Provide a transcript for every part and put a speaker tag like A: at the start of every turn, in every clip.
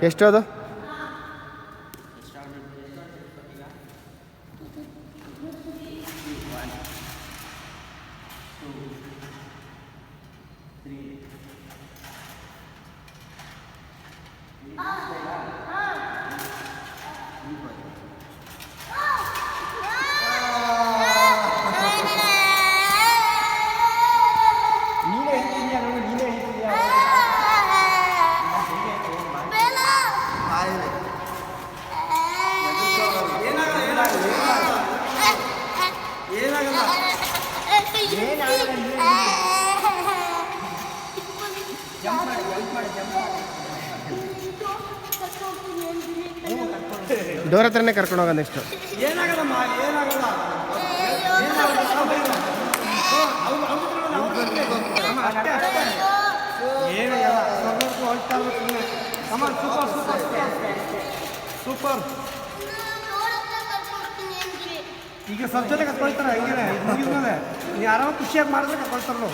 A: ಎಷ್ಟು ಅದು? ಡೋರ್ ಹತ್ರನೇ ಕರ್ಕೊಂಡು ಹೋಗೋದು ನೆಕ್ಸ್ಟ್.
B: ಸೂಪರ್. ಈಗ ಸ್ವಲ್ಪ ಜೊತೆ ಕರ್ಕೊಳ್ತಾರೆ ಹಂಗೇನೆ ಮುಗಿದ್ಮೇಲೆ ನೀವು ಆರಾಮ ಖುಷಿಯಾಗಿ ಮಾಡಿದ್ರೆ ಕರ್ಕೊಳ್ತಾರಲ್ಲ.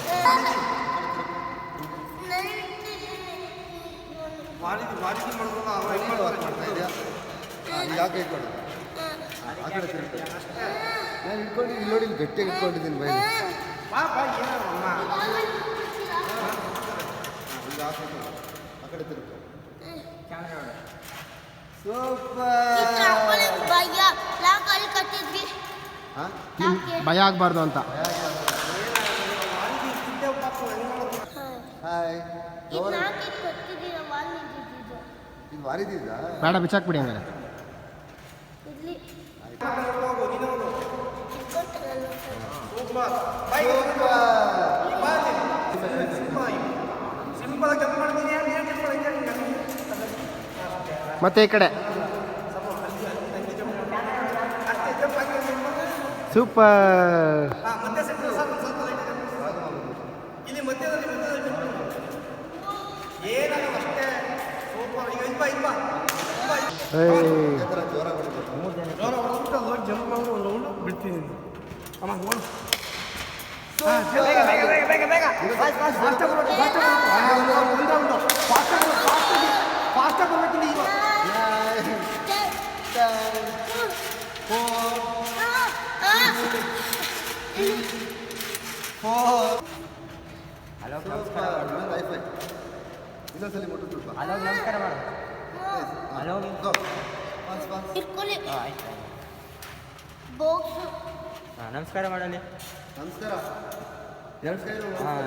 C: ಯಾಕೆ ಇಟ್ಕೊಂಡು ನಾನು ಇಟ್ಕೊಂಡು ಇಲ್ಲಿ ನೋಡಿ ಗಟ್ಟಿಯಾಗಿ ಇಟ್ಕೊಂಡಿದ್ದೀನಿ ಬೈ. ಆ ಕಡೆ ತಿರುಗು.
A: ಭಯ ಆಗಬಾರ್ದು ಅಂತ.
C: ಹಾಯ್, ಇದು ವಾರಿದಿದ್ದ
A: ಬೇಡ ಬಿಚ್ಚಾಕ್ಬಿಡಿ ಹಂಗಾರೆ. ಮತ್ತೆ ಈ ಕಡೆ ಸೂಪರ್.
B: ಜಂಪ್ ಮಾಡಿ ಒಂದು ರೌಂಡ್ ಬಿಡ್ತೀನಿ. ಅಮ್ಮ ಫಾಸ್ಟಾಗಿ ಬರ್ಬೇಕಿಲ್ಲ ಈಗ.
C: ಹಲೋ ನಮಸ್ಕಾರ. ಇನ್ನೊಂದ್ಸಲಿ ಮುಟ್ಟು ಸ್ವಲ್ಪ.
D: ಹಲೋ ನಮಸ್ಕಾರ ಮಾಡು. ಹಲೋ ನಮಸ್ಕಾರ ಮಾಡಲಿ.
C: ನಮಸ್ಕಾರ.
D: ಹಾಂ